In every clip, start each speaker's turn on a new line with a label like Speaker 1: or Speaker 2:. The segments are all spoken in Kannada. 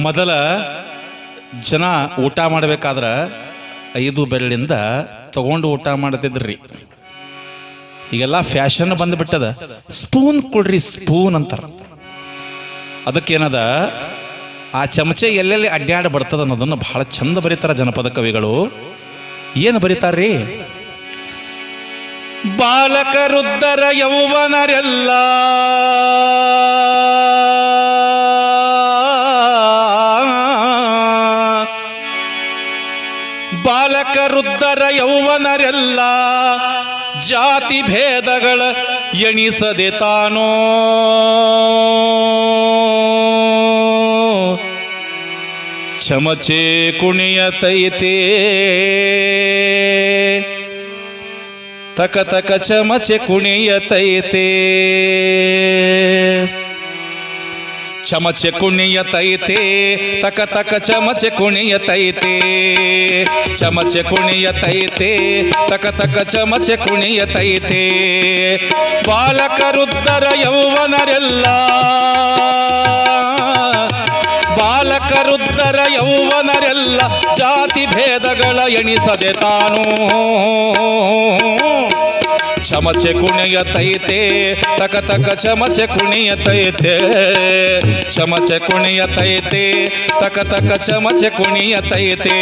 Speaker 1: ಮೊದಲ ಜನ ಊಟ ಮಾಡಬೇಕಾದ್ರೆ 5 ಬೆರಳಿಂದ ತಗೊಂಡು ಊಟ ಮಾಡ್ತಿದ್ರಿ. ಈಗೆಲ್ಲ ಫ್ಯಾಷನ್ ಬಂದ್ಬಿಟ್ಟದ. ಸ್ಪೂನ್ ಕೊಡ್ರಿ ಸ್ಪೂನ್ ಅಂತಾರ. ಅದಕ್ಕೇನದ, ಆ ಚಮಚೆ ಎಲ್ಲೆಲ್ಲಿ ಅಡ್ಡಾಡಿ ಬರ್ತದ ಅನ್ನೋದನ್ನು ಬಹಳ ಚಂದ ಬರೀತಾರ ಜನಪದ ಕವಿಗಳು. ಏನು ಬರೀತಾರ್ರಿ? ಬಾಲಕರುದ್ದರ ಯೌವನರೆಲ್ಲ ಬಾಲಕರುದ್ದರ ಯೌವನರೆಲ್ಲ ಜಾತಿ ಭೇದಗಳ ಎಣಿಸದೆ ತಾನೋ ಚಮಚೆ ಕುಣಿಯತೈತೆ ತಕ ತಕ ಚಮಚೆ ಕುಣಿಯತೈತೆ ಚಮಚೆ ಕುಣಿಯತೈತೆ ತಕ ತಕ ಚಮಚೆ ಕುಣಿಯತೈತೆ ಚಮಚೆ ಕುಣಿಯತೈತೆ ತಕ ತಕ ಚಮಚೆ ಕುಣಿಯತೈತೆ ಬಾಲಕರುದ್ದರ ಯೌವನರೆಲ್ಲ ಬಾಲಕರುದ್ದರ ಯೌವನರೆಲ್ಲ ಜಾತಿ ಭೇದಗಳ ಎಣಿಸದೆ ತಾನು ಚಮಚೆ ಕುಣಿಯತೈತೆ ತಕ ತಕ ಚಮಚೆ ಕುಣಿಯತೈತೆ ಚಮಚೆ ಕುಣಿಯತೈತೆ ತಕ ತಕ ಚಮಚೆ ಕುಣಿಯತೈತೆ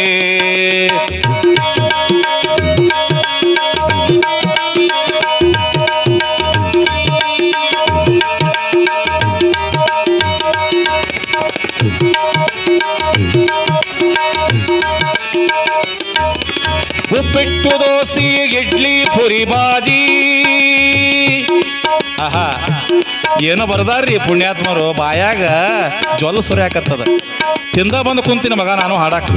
Speaker 1: ಉಪ್ಪಿಟ್ಟು ದೋಸೆ ಇಡ್ಲಿ ಪುರಿ ಬಾಜಿ. ಆಹಾ, ಏನೋ ಬರ್ದಾರ್ರಿ ಪುಣ್ಯಾತ್ಮರು, ಬಾಯಾಗ ಜ್ವಲ ಸುರಿಯಾಕತ್ತದ. ತಿಂದ ಬಂದು ಕುಂತಿನ ಮಗ ನಾನು ಹಾಡಾಕ.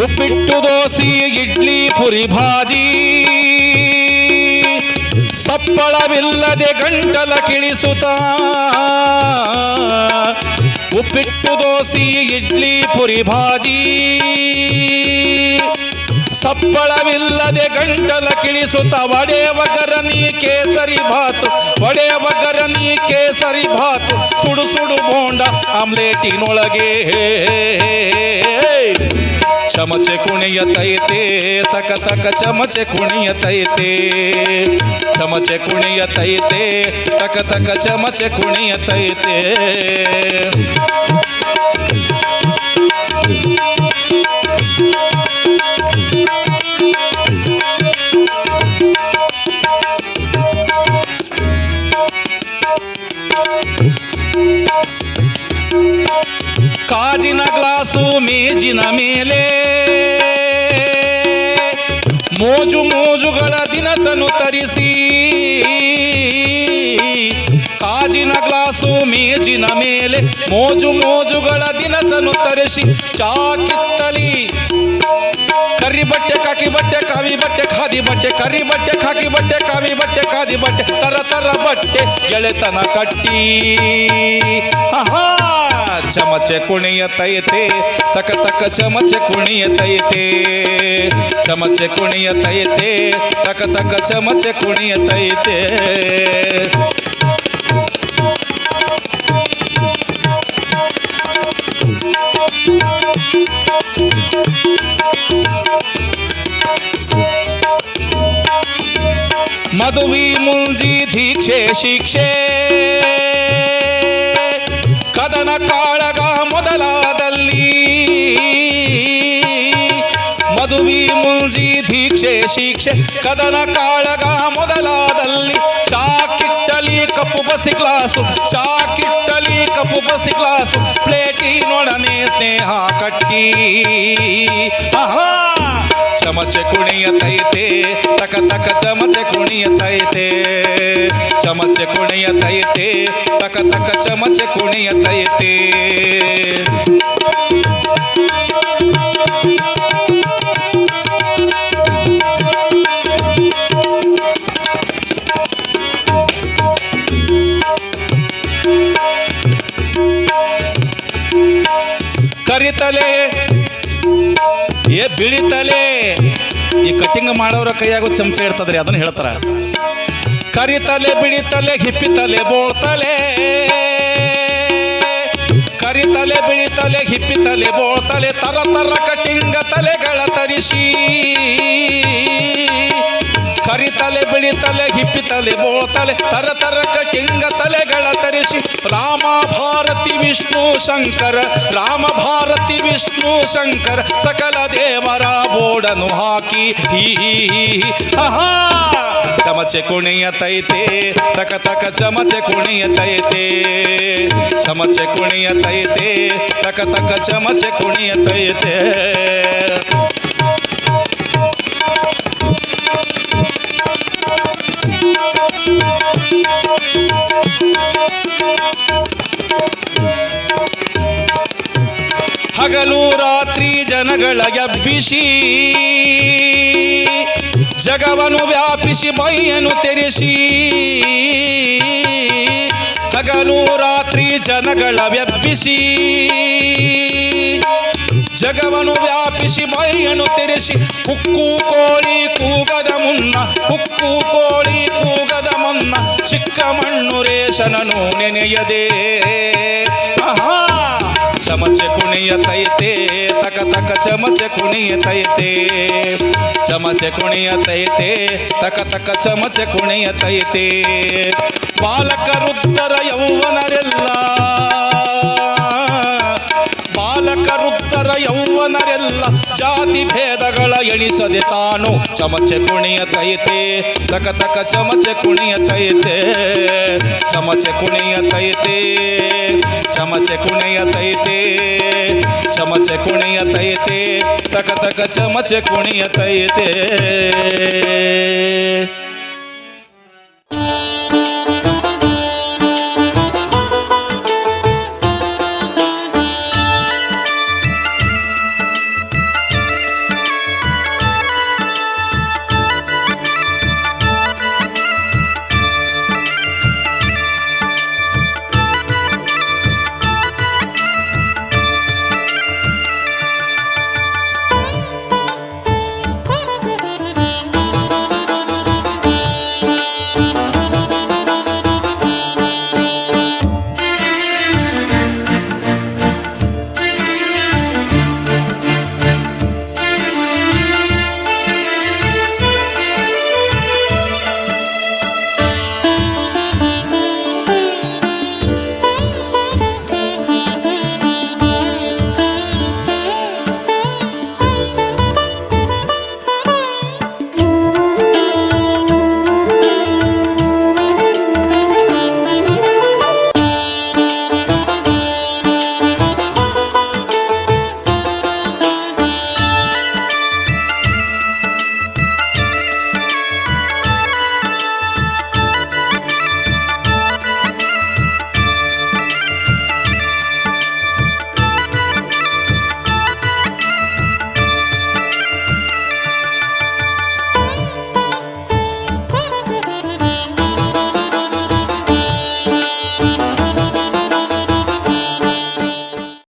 Speaker 1: ಉಪ್ಪಿಟ್ಟು ದೋಸೆ ಇಡ್ಲಿ ಪುರಿ ಭಾಜಿ ಸಪ್ಪಳವಿಲ್ಲದೆ ಗಂಟಲ ಕಿಳಿಸುತ್ತಾ. ಉಪ್ಪಿಟ್ಟು ದೋಸೆ ಇಡ್ಲಿ ಪುರಿ ಭಾಜಿ ಸಪ್ಪಳವಿಲ್ಲದೆ ಗಂಟಲ ಕಿಳಿಸುತ್ತ ವಡೆ ಒಗ್ಗರಣಿ ಕೇಸರಿ ಭಾತು ವಡೆ ಒಗ್ಗರಣಿ ಕೇಸರಿ ಭಾತು ಸುಡು ಸುಡು ಬೋಂಡ ಆಮ್ಲೇಟಿನೊಳಗೆ ಚಮಚೆ ಕುಣಿಯತೈತೆ ತಕ ತಕ ಚಮಚೆ ಕುಣಿಯತೈತೆ ಚಮಚೆ ಕುಣಿಯತೈತೆ ತಕ ತಕ ಚಮಚೆ ಕುಣಿಯತೈತೆ ಕಾಜಿನ ಗ್ಲಾಸು ಮೇಜಿನ ಮೇಲೆ ಮೋಜು ಮೋಜುಗಳ ದಿನಸನ್ನು ತರಿಸಿ ಕಾಜಿನ ಗ್ಲಾಸು ಮೇಜಿನ ಮೇಲೆ ಮೋಜು ಮೋಜುಗಳ ದಿನಸನ್ನು ತರಿಸಿ ಚಾ ಕಿತ್ತಲಿ ಕರಿ ಬಟ್ಟೆ ಕಾಕಿ ಬಟ್ಟೆ ಕಾವಿ ಬಟ್ಟೆ ಖಾದಿ ಬಟ್ಟೆ ಕರಿ ಬಟ್ಟೆ ಕಾಕಿ ಬಟ್ಟೆ ಕಾವಿ ಬಟ್ಟೆ ಖಾದಿ ಬಟ್ಟೆ ತರ ತರ ಬಟ್ಟೆ ಗೆಳೆತನ ಕಟ್ಟಿ. ಆಹಾ, ಚಮಚೆ ಕುಣಿಯತೈತೆ ತಕ ತಕ ಚಮಚೆ ಕುಣಿಯತೈತೆ ಚಮಚೆ ಕುಣಿಯತೈತೆ ತಕ ತಕ ಚಮಚೆ ಕುಣಿಯತೈತೆ. ಮದುವೆ ಮುಂಜಿ ದೀಕ್ಷೆ ಶಿಕ್ಷೆ ಕದನ ಕಾಳಗ ಮೊದಲಾದಲ್ಲಿ ಮದುವೆ ಮುಂಜಿ ದೀಕ್ಷೆ ಶಿಕ್ಷೆ ಕದನ ಕಾಳಗ ಮೊದಲಾದಲ್ಲಿ ಚಾ ಕಿಟ್ಟಲಿ ಕಪ್ಪು ಬಸಿ ಗ್ಲಾಸು ಚಾ ಕಿಟ್ಟಲಿ ಕಪ್ಪು ಬಸಿ ಗ್ಲಾಸು ಪ್ಲೇಟಿನೊಡನೆ ಸ್ನೇಹ ಕಟ್ಟಿ. ಆಹಾ, ಚಮಚೆ ಕುಣಿಯತೈತೆ ತಕ ತಕ ಚಮಚೆ ಕುಣಿಯತೈತೆ ಚಮಚೆ ಕುಣಿಯತೈತೆ ತಕ ತಕ ಚಮಚೆ ಕುಣಿಯತೈತೆ. ಕರಿತಲೆ ಬಿಳಿತಲೆ ಈ ಕಟಿಂಗ್ ಮಾಡೋರ ಕೈಯಾಗ ಚಮಚೆ ಇರ್ತದ್ರಿ, ಅದನ್ನ ಹೇಳ್ತಾರ. ಕರಿತಲೆ ಬಿಡಿತಲೆ ಹಿಪ್ಪಿತಲೆ ಬೋಳ್ತಲೆ ಕರಿತಲೆ ಬಿಳಿತಲೆ ಹಿಪ್ಪಿತಲೆ ಬೋಳ್ತಲೆ ತರ ತರ ಕಟಿಂಗ ತಲೆಗಳ ತರಿಸಿ ಕರಿತಲೆ ಬಿಳಿತಲೆ ಹಿಪ್ಪಿತಲೆ ಬೋಳ್ತಲೆ ತರ ತರ ಕಟಿಂಗ ತಲೆಗಳ ತರಿಸಿ ರಾಮ ಭಾರತಿ ವಿಷ್ಣು ಶಂಕರ ರಾಮ ಭಾರತಿ ವಿಷ್ಣು ಶಂಕರ ಸಕಲ ದೇವರ ಬೋಡನು ಹಾಕಿ ಆಹಾ ಚಮಚೆ ಕುಣಿಯತೈತೆ ತಕ ತಕ ಚಮಚೆ ಕುಣಿಯತೈತೆ ಚಮಚೆ ಕುಣಿಯತೈತೆ ತಕ ತಕ ಚಮಚೆ ಕುಣಿಯತೈತೆ ಹಗಲು ರಾತ್ರಿ ಜನಗಳ ಎಬ್ಬಿಸಿ ಜಗವನ್ನು ವ್ಯಾಪಿಸಿ ಬೈಯನ್ನು ತೆರೆಸಿ ಹಗಲು ರಾತ್ರಿ ಜನಗಳ ವ್ಯಾಪಿಸಿ ಜಗವನ್ನು ವ್ಯಾಪಿಸಿ ಬೈಯನ್ನು ತೆರೆಸಿ ಕುಕ್ಕು ಕೋಳಿ ಕೂಗದ ಮುನ್ನ ಕುಕ್ಕು ಕೋಳಿ ಕೂಗದ ಮುನ್ನ ಚಿಕ್ಕ ಮಣ್ಣು ರೇಷನನು ನೆನೆಯದೆ ಆಹಾ ಚಮಚೆ ಕುಣಿಯತೈತೆ ತಕ ತಕ ಚಮಚೆ ಕುಣಿಯತೈತೆ ಚಮಚೆ ಕುಣಿಯತೈತೆ ತಕ ತಕ ಚಮಚೆ ಕುಣಿಯತೈತೆ ಬಾಲಕ ವೃದ್ಧರ ಯೌವನರೆಲ್ಲ ಬಾಲಕ ವೃದ್ಧರ ಯೌವನರೆಲ್ಲ ಜಾತಿ ಭೇದಗಳ ಎಣಿಸದೆ ತಾನು ಚಮಚೆ ಕುಣಿಯತೈತೆ ತಕ ತಕ ಚಮಚೆ ಕುಣಿಯತೈತೆ ಚಮಚೆ ಕುಣಿಯತೈತೆ ಚಮಚೆ ಕುಣಿಯತೈತೆ ಚಮಚೆ ಕುಣಿಯತೈತೆ ತಕ ತಕ ಚಮಚೆ ಕುಣಿಯತೈತೆ